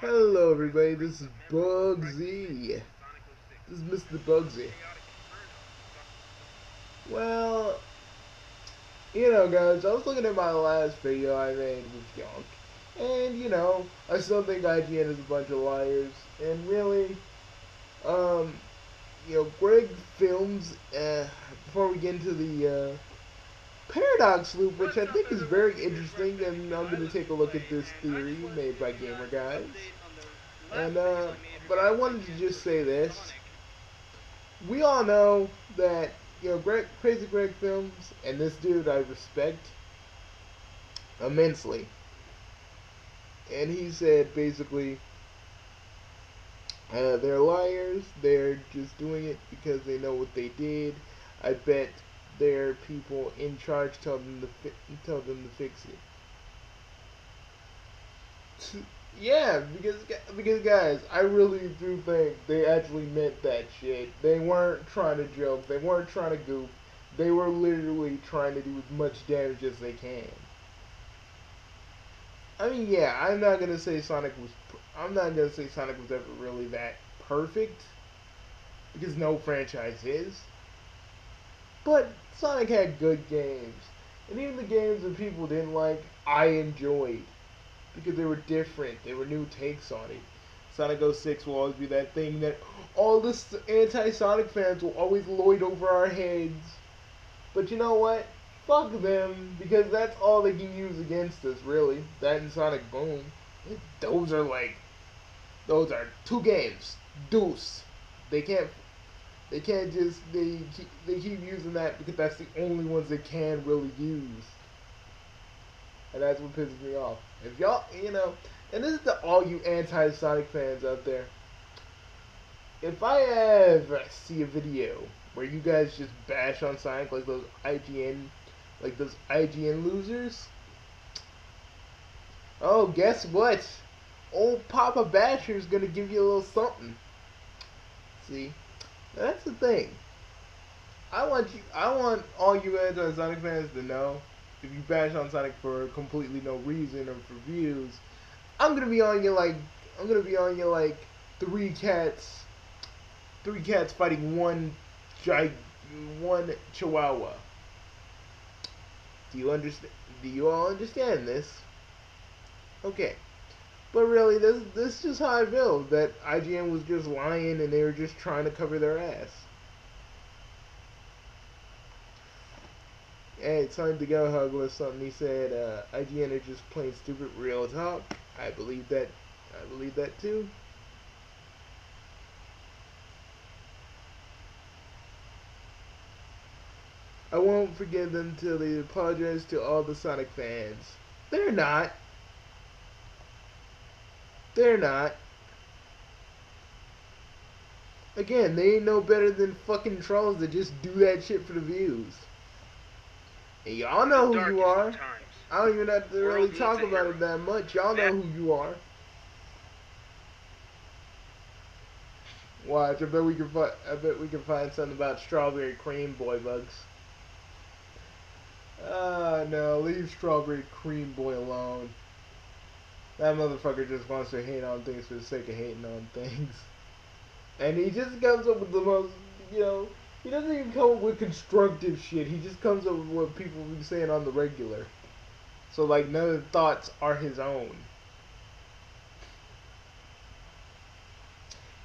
Hello everybody, this is Bugsy. This is Mr. Bugsy. Well, guys, I was looking at my last video I made with Yonk. And, I still think IGN is a bunch of liars. And really, um, Greg Films, before we get into the paradox loop, which I think is very interesting, and I'm going to take a look at this theory made by Gamer Guys. And, but I wanted to just say this. We all know that Crazy Greg Films and this dude I respect immensely, and he said basically they're liars. They're just doing it because they know what they did. I bet their people in charge tell them to fix it. Yeah, because guys, I really do think they actually meant that shit. They weren't trying to joke. They weren't trying to goof. They were literally trying to do as much damage as they can. I mean, yeah, I'm not gonna say Sonic was. I'm not gonna say Sonic was ever really that perfect because no franchise is. But Sonic had good games, and even the games that people didn't like, I enjoyed because they were different. They were new takes on it. Sonic 06 will always be that thing that all the anti-Sonic fans will always lord over our heads. But you know what? Fuck them, because that's all they can use against us, really. That and Sonic Boom. Those are like, those are two games. Deuce. They can't, they keep using that because that's the only ones they can really use. And that's what pisses me off. If y'all, and this is to all you anti-Sonic fans out there. If I ever see a video where you guys just bash on Sonic like those IGN losers, oh, guess what? Old Papa Basher's gonna give you a little something. See, now that's the thing. I want all you anti-Sonic fans to know. If you bash on Sonic for completely no reason or for views, I'm gonna be on you like three cats, three cats fighting one chihuahua. Do you understand? Do you all understand this? Okay, but really, this is just how I feel that IGN was just lying and they were just trying to cover their ass. Hey, time to go, Hug was something he said. IGN are just plain stupid. Real talk. I believe that. I believe that too. I won't forgive them till they apologize to all the Sonic fans. They're not. They're not. Again, they ain't no better than fucking trolls that just do that shit for the views. And y'all know who you are. I don't even have to really talk about it that much. Y'all know who you are. Watch, I bet we can find something about strawberry cream boy bugs. Ah, no, leave strawberry cream boy alone. That motherfucker just wants to hate on things for the sake of hating on things. And he just comes up with the most, he doesn't even come up with constructive shit. He just comes up with what people be saying on the regular. So, like, none of the thoughts are his own.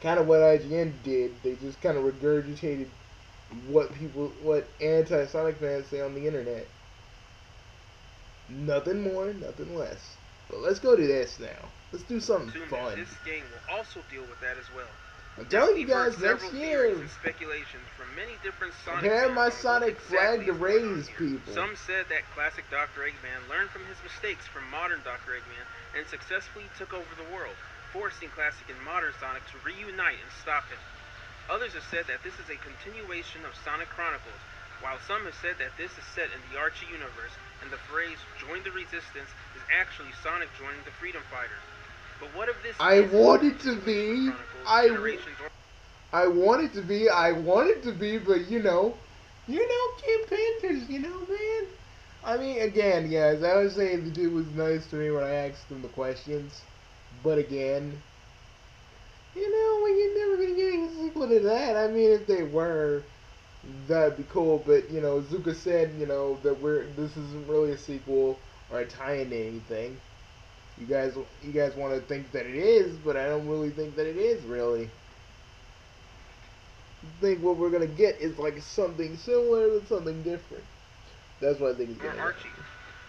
Kind of what IGN did. They just kind of regurgitated what anti-Sonic fans say on the internet. Nothing more, nothing less. But let's go to this now. Let's do something fun. This game will also deal with that as well. I'm telling you guys, next year, Speculations from many different I have my Sonic flag to raise, people. Some said that classic Dr. Eggman learned from his mistakes from modern Dr. Eggman and successfully took over the world, forcing classic and modern Sonic to reunite and stop him. Others have said that this is a continuation of Sonic Chronicles, while some have said that this is set in the Archie universe, and the phrase "join the resistance" is actually Sonic joining the Freedom Fighters. But what if this I want it to be. I want it to be. I want it to be. But Kim Panthers. Man. I mean, again, guys. I was saying the dude was nice to me when I asked him the questions. But again, you're never gonna get a sequel to that. I mean, if they were, that'd be cool. But Zuka said, that this isn't really a sequel or a tie-in to anything. You guys want to think that it is, but I don't really think that it is really. I think what we're gonna get is like something similar but something different. That's what I think is Or gonna Archie, happen.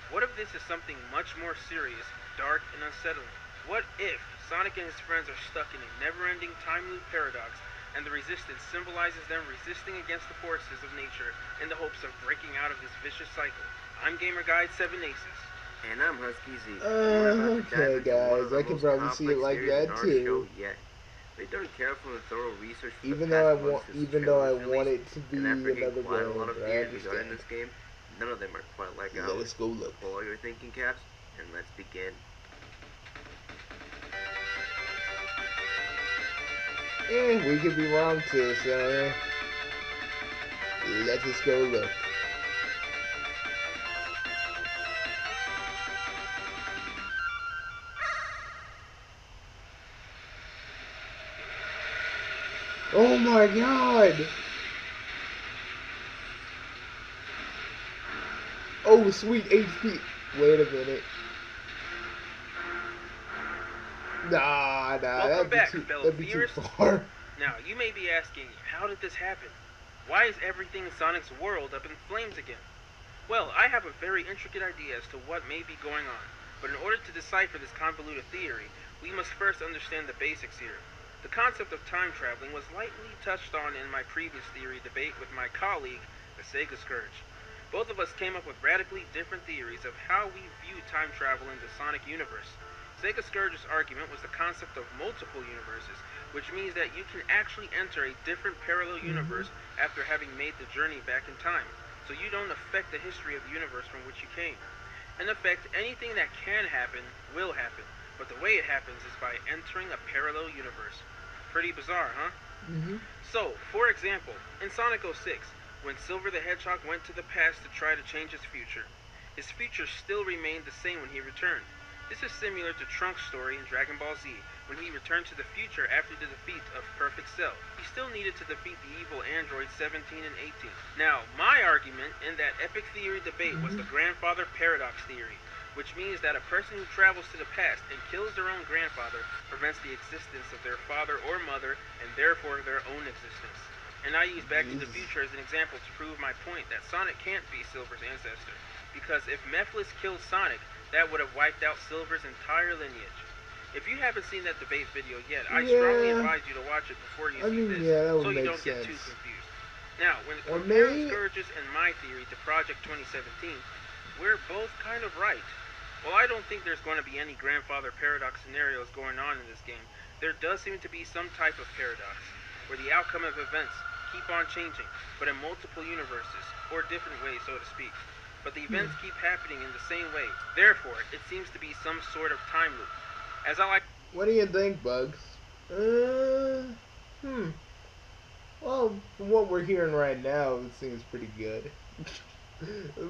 what if this is something much more serious, dark, and unsettling? What if Sonic and his friends are stuck in a never-ending time loop paradox, and the Resistance symbolizes them resisting against the forces of nature in the hopes of breaking out of this vicious cycle? I'm Gamer Guide 7 Aces. And I'm Husky Z, and we're about to dive Okay, into one guys, of the I can most probably see it complex like theories in that our show too. yet. We've done careful and thorough research for the Even though past I month want, since the even though trailer I was want released, it to and be after getting another quite a lot game, of but I theories regarding understand. this game, none of them are quite like Let ours. us go look. Pull all your thinking caps, and let's begin. We could be wrong too, so let us go look. Oh my god! Oh, sweet HP. Wait a minute. Nah, Welcome back, fellow that'd be too theorists. far. Now, you may be asking, how did this happen? Why is everything in Sonic's world up in flames again? Well, I have a very intricate idea as to what may be going on, but in order to decipher this convoluted theory, we must first understand the basics here. The concept of time traveling was lightly touched on in my previous theory debate with my colleague, the Sega Scourge. Both of us came up with radically different theories of how we view time travel in the Sonic universe. Sega Scourge's argument was the concept of multiple universes, which means that you can actually enter a different parallel Hmm. universe after having made the journey back in time, so you don't affect the history of the universe from which you came. In effect, anything that can happen will happen, but the way it happens is by entering a parallel universe. Pretty bizarre, huh? Hmm. So, for example, in Sonic 06, when Silver the Hedgehog went to the past to try to change his future still remained the same when he returned. This is similar to Trunks' story in Dragon Ball Z, when he returned to the future after the defeat of Perfect Cell. He still needed to defeat the evil androids 17 and 18. Now, my argument in that epic theory debate was Hmm. the grandfather paradox theory, which means that a person who travels to the past and kills their own grandfather prevents the existence of their father or mother and therefore their own existence. And I use Back to the Jesus. Future as an example to prove my point that Sonic can't be Silver's ancestor. Because if Mephiles killed Sonic, that would have wiped out Silver's entire lineage. If you haven't seen that debate video yet, I strongly Yeah. advise you to watch it before you I see mean, this, yeah, that so would you make don't get too sense. confused. Now, when Or comparing maybe. Scourge's and my theory to Project 2017, we're both kind of right. While I don't think there's going to be any grandfather paradox scenarios going on in this game, there does seem to be some type of paradox, where the outcome of events keep on changing, but in multiple universes, or different ways, so to speak. But the Hmm. events keep happening in the same way. Therefore, it seems to be some sort of time loop. As I like What do you think, Bugs? Uh. Hmm. Well, from what we're hearing right now, it seems pretty good.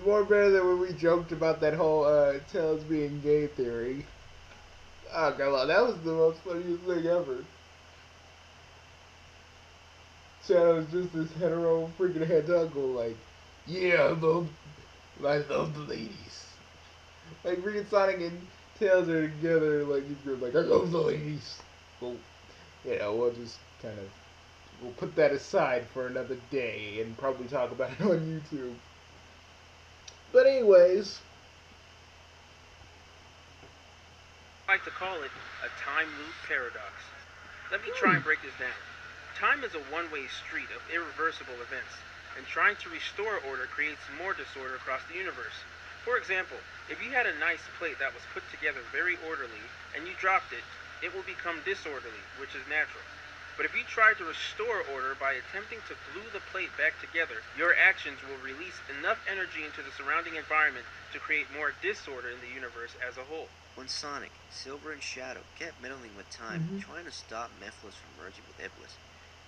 More better than when we joked about that whole Tails being gay theory. Oh god, that was the most funniest thing ever. Shadow's just this hetero freaking head uncle, like, yeah, I love the ladies. Like freaking Sonic and Tails are together, like he's going like, I love the ladies. Well, we'll just kind of we'll put that aside for another day and probably talk about it on YouTube. But anyways, to call it a time loop paradox. Let me try hmm, and break this down. Time is a one way street of irreversible events, and trying to restore order creates more disorder across the universe. For example, if you had a nice plate that was put together very orderly and you dropped it, it will become disorderly, which is natural. But if you try to restore order by attempting to glue the plate back together, your actions will release enough energy into the surrounding environment to create more disorder in the universe as a whole. When Sonic, Silver, and Shadow kept meddling with time, hmm, trying to stop Mephiles from merging with Iblis,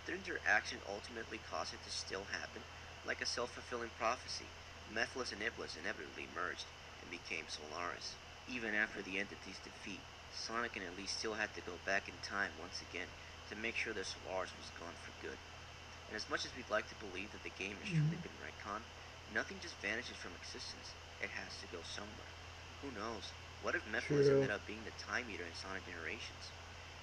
didn't their action ultimately cause it to still happen? Like a self-fulfilling prophecy, Mephiles and Iblis inevitably merged and became Solaris, even after the entity's defeat. Sonic and Elise still had to go back in time once again to make sure their Solaris was gone for good. And as much as we'd like to believe that the game has truly Mhm. been retconned, nothing just vanishes from existence. It has to go somewhere. Who knows? What if Mephiles True. ended up being the Time Eater in Sonic Generations?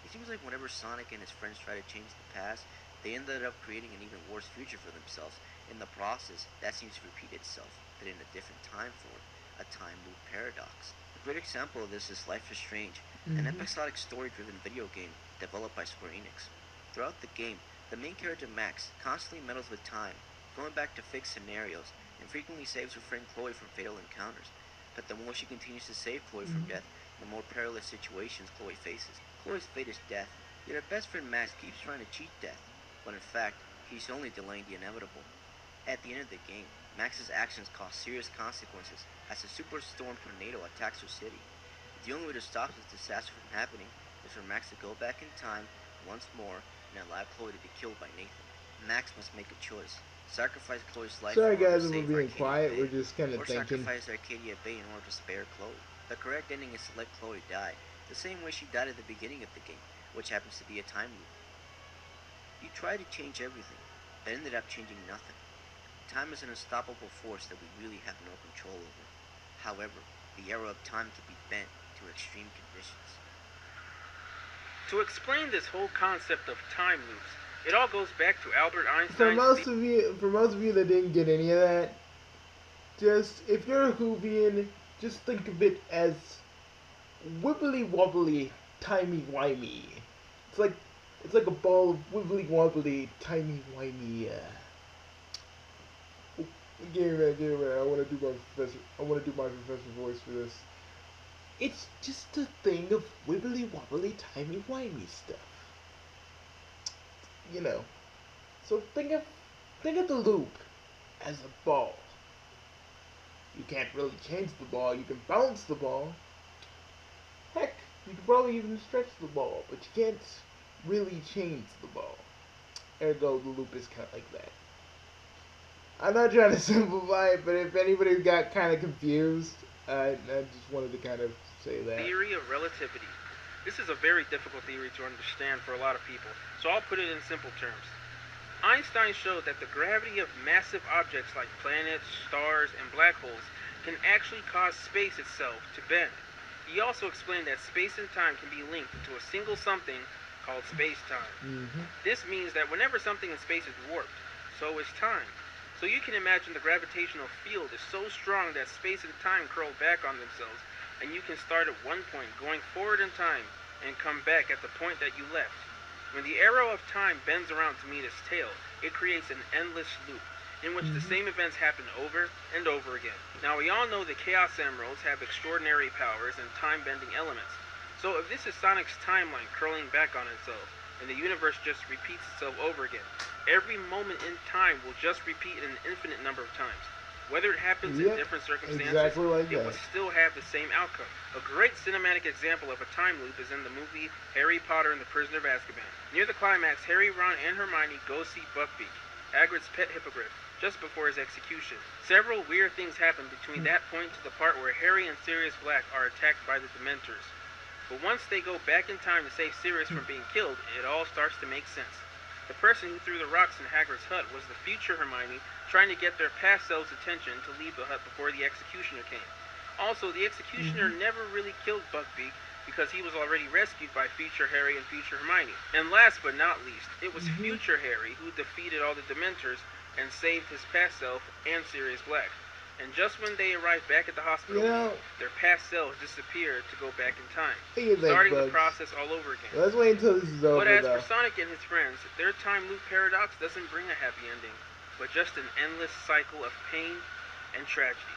It seems like whenever Sonic and his friends try to change the past, they ended up creating an even worse future for themselves. In the process, that seems to repeat itself, but in a different time form, a time loop paradox. A great example of this is Life is Strange, an Mhm. episodic story-driven video game developed by Square Enix. Throughout the game, the main character Max constantly meddles with time, going back to fixed scenarios, and frequently saves her friend Chloe from fatal encounters. But the more she continues to save Chloe from Mhm. death, the more perilous situations Chloe faces. Chloe's fate is death, yet her best friend Max keeps trying to cheat death, when in fact, he's only delaying the inevitable. At the end of the game, Max's actions cause serious consequences as a superstorm tornado attacks her city. The only way to stop this disaster from happening is for Max to go back in time once more and allow Chloe to be killed by Nathan. Max must make a choice: sacrifice Chloe's life in Sorry order to guys if we're save being Arcadia quiet. We're Bay, just kind of or thinking. sacrifice Arcadia Bay in order to spare Chloe. The correct ending is to let Chloe die, the same way she died at the beginning of the game, which happens to be a time loop. You tried to change everything, but ended up changing nothing. Time is an unstoppable force that we really have no control over. However, the arrow of time can be bent to extreme conditions. To explain this whole concept of time loops, it all goes back to Albert For Einstein's most of you, that didn't get any of that, just if you're a Whovian, just think of it as wibbly wobbly, timey wimey. It's like a ball of wibbly wobbly, timey wimey. Give me that, give me that. I want to do my professor. I want to do my professor voice for this. It's just a thing of wibbly wobbly, timey wimey stuff. You know. So think of the loop as a ball. You can't really change the ball. You can bounce the ball. Heck, you can probably even stretch the ball, but you can't really change the ball. Ergo, the loop is kind of like that. I'm not trying to simplify it, but if anybody got kind of confused, I just wanted to kind of say that. theory of relativity. This is a very difficult theory to understand for a lot of people, so I'll put it in simple terms. Einstein showed that the gravity of massive objects like planets, stars, and black holes can actually cause space itself to bend. He also explained that space and time can be linked into a single something called space-time. Mm-hmm. This means that whenever something in space is warped, so is time. So you can imagine the gravitational field is so strong that space and time curl back on themselves, and you can start at one point going forward in time and come back at the point that you left. When the arrow of time bends around to meet its tail, it creates an endless loop in which the Mm-hmm. same events happen over and over again. Now we all know the Chaos Emeralds have extraordinary powers and time-bending elements. So if this is Sonic's timeline curling back on itself, and the universe just repeats itself over again, every moment in time will just repeat an infinite number of times. Whether it happens in Yep, different circumstances, exactly like it that. will still have the same outcome. A great cinematic example of a time loop is in the movie Harry Potter and the Prisoner of Azkaban. Near the climax, Harry, Ron, and Hermione go see Buckbeak, Hagrid's pet hippogriff, just before his execution. Several weird things happen between that point to the part where Harry and Sirius Black are attacked by the Dementors. But once they go back in time to save Sirius from being killed, it all starts to make sense. The person who threw the rocks in Hagrid's hut was the future Hermione trying to get their past selves' attention to leave the hut before the executioner came. Also, the executioner Mm-hmm. never really killed Buckbeak because he was already rescued by future Harry and future Hermione. And last but not least, it was Mm-hmm. future Harry who defeated all the Dementors and saved his past self and Sirius Black. And just when they arrived back at the hospital You room, know, their past selves disappeared to go back in time, think of that, starting the Bugs. process all over again. Let's wait until this is But over, as for though. Sonic and his friends, their time loop paradox doesn't bring a happy ending, but just an endless cycle of pain and tragedy.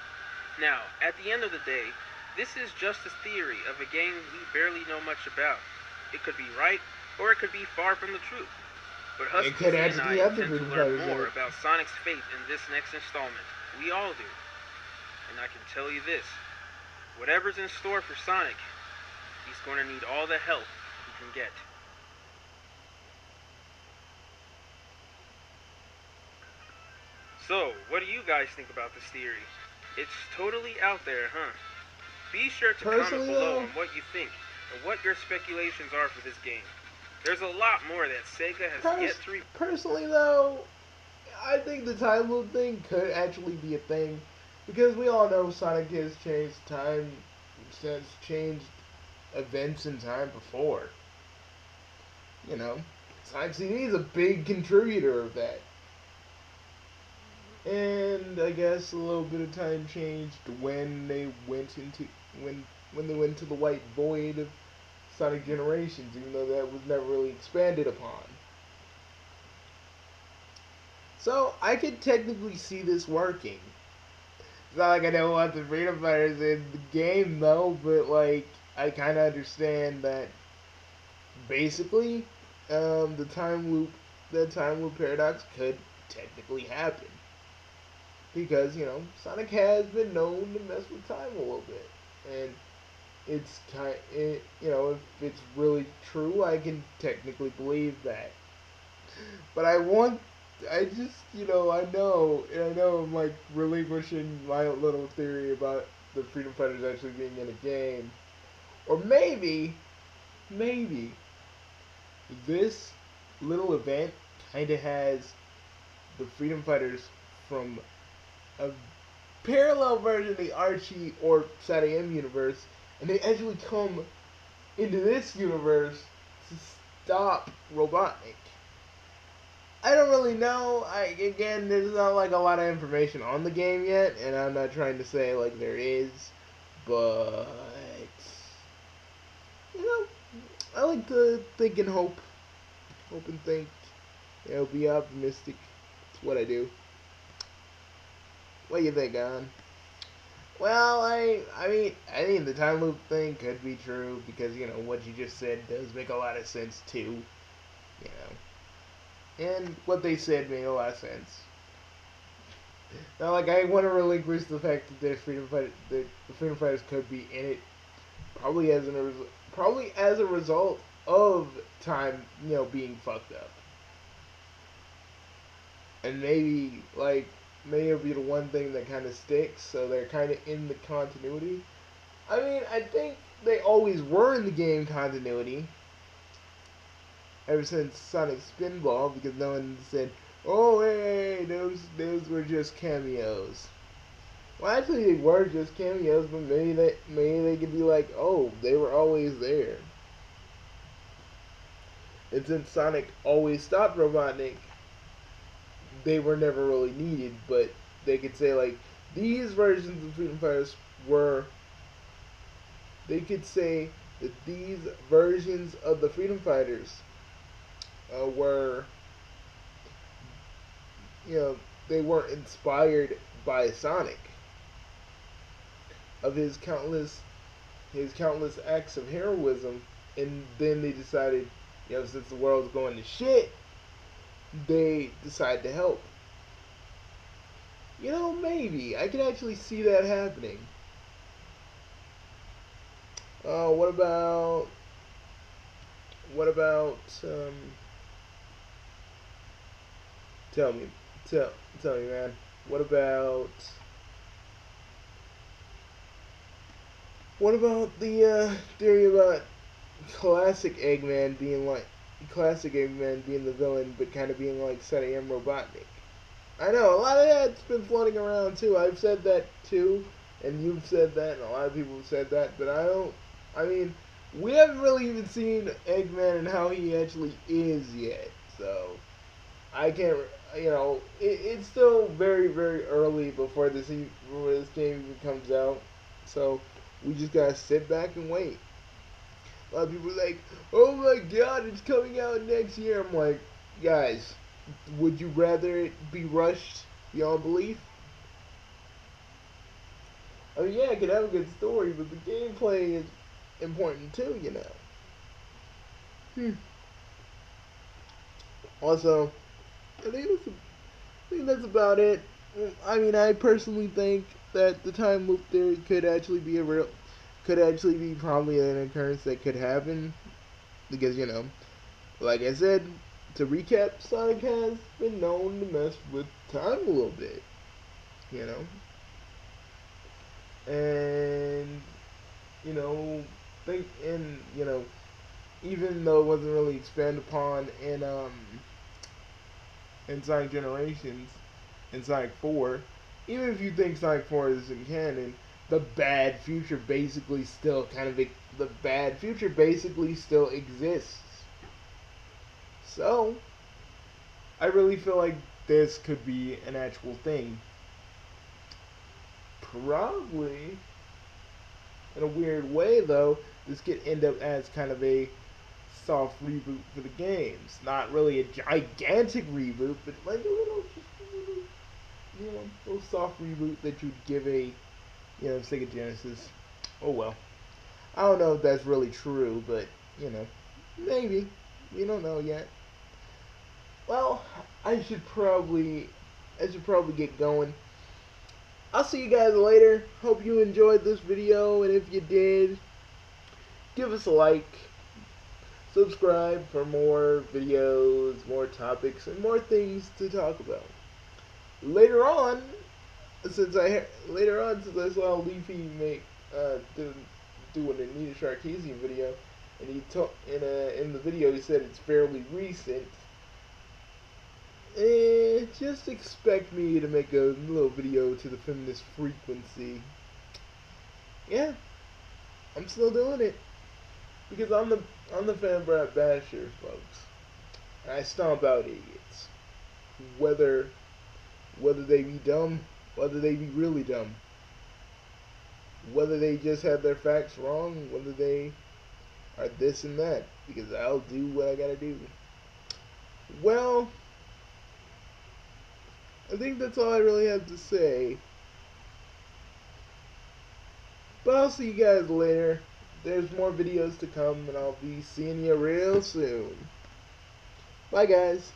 Now, at the end of the day, this is just a theory of a game we barely know much about. It could be right, or it could be far from the truth. But It Husky could and I actually have intend to different learn colors in more it. about Sonic's fate in this next installment. We all do. And I can tell you this, whatever's in store for Sonic, he's going to need all the help he can get. So, what do you guys think about this theory? It's totally out there, huh? Be sure to comment Personally, below though, on what you think. and what your speculations are for this game. There's a lot more that Sega has yet to Personally, though, I think the time loop thing could actually be a thing because we all know Sonic has changed events in time before. You know, Sonic CD is a big contributor of that. And I guess a little bit of time changed when they went into when they went to the white void of Sonic Generations, even though that was never really expanded upon. So I could technically see this working. It's not like I don't want the Freedom Fighters in the game though, but like I kind of understand that basically the time loop paradox could technically happen because Sonic has been known to mess with time a little bit, and if it's really true, I can technically believe that. But I just, I know I'm like relinquishing my little theory about the Freedom Fighters actually being in a game. Or maybe, this little event kind of has the Freedom Fighters from a parallel version of the Archie or SatAM universe, and they actually come into this universe to stop Robotnik. I don't really know. Again, there's not like a lot of information on the game yet, and I'm not trying to say like there is, but I like to think and hope and think. Be optimistic. It's what I do. What do you think, Alan? Well, I mean, the time loop thing could be true because what you just said does make a lot of sense too. You and what they said made a lot of sense. Now, like, I want to relinquish the fact that the Freedom Fighters could be in it, probably as a result of time, being fucked up, and maybe it'll be the one thing that kind of sticks, so they're kind of in the continuity. I mean, I think they always were in the game continuity ever since Sonic Spinball, because no one said, "Oh, hey, those were just cameos." Well, actually, they were just cameos, but maybe they could be like, "Oh, they were always there." And since Sonic always stopped Robotnik, they were never really needed. But they could say like these versions of Freedom Fighters were. They could say that these versions of the Freedom Fighters were, they weren't inspired by Sonic of his countless acts of heroism, and then they decided, since the world's going to shit, they decide to help. Maybe I could actually see that happening. What about what about tell me tell me, man. What about the theory about classic Eggman being the villain, but kind of being like SatAM Robotnik? I know a lot of that's been floating around too. I've said that too, and you've said that, and a lot of people have said that. But I don't. I mean, we haven't really even seen Eggman and how he actually is yet. So I can't. It's still very very early before before this game even comes out. So we just gotta sit back and wait. A lot of people are like, "Oh my God, it's coming out next year." I'm like, guys, would you rather it be rushed beyond belief? I mean, yeah, it could have a good story, but the gameplay is important too. Hmm. Also, I think that's about it. I mean, I personally think that the time loop theory could actually be probably an occurrence that could happen because like I said, to recap, Sonic has been known to mess with time a little bit, you know, and you know, think even though it wasn't really expanded upon in Sonic Generations, in Sonic 4, even if you think Sonic 4 isn't canon, the bad future basically still exists. So, I really feel like this could be an actual thing. Probably, in a weird way though, this could end up as kind of a soft reboot for the games. Not really a gigantic reboot, but like a little, little soft reboot that you'd give a, Sega Genesis. Oh well. I don't know if that's really true, but, maybe. We don't know yet. Well, I should probably get going. I'll see you guys later. Hope you enjoyed this video, and if you did, give us a like. Subscribe for more videos, more topics, and more things to talk about. Later on, since I saw Leafy do an Anita Sarkeesian video, and he in the video he said it's fairly recent. Just expect me to make a little video to the feminist frequency. Yeah, I'm still doing it because I'm the Fanbrat Basher, folks. I stomp out idiots, whether they be dumb, whether they be really dumb, whether they just have their facts wrong, whether they are this and that, because I'll do what I gotta do. Well, I think that's all I really have to say. But I'll see you guys later. There's more videos to come, and I'll be seeing you real soon. Bye, guys.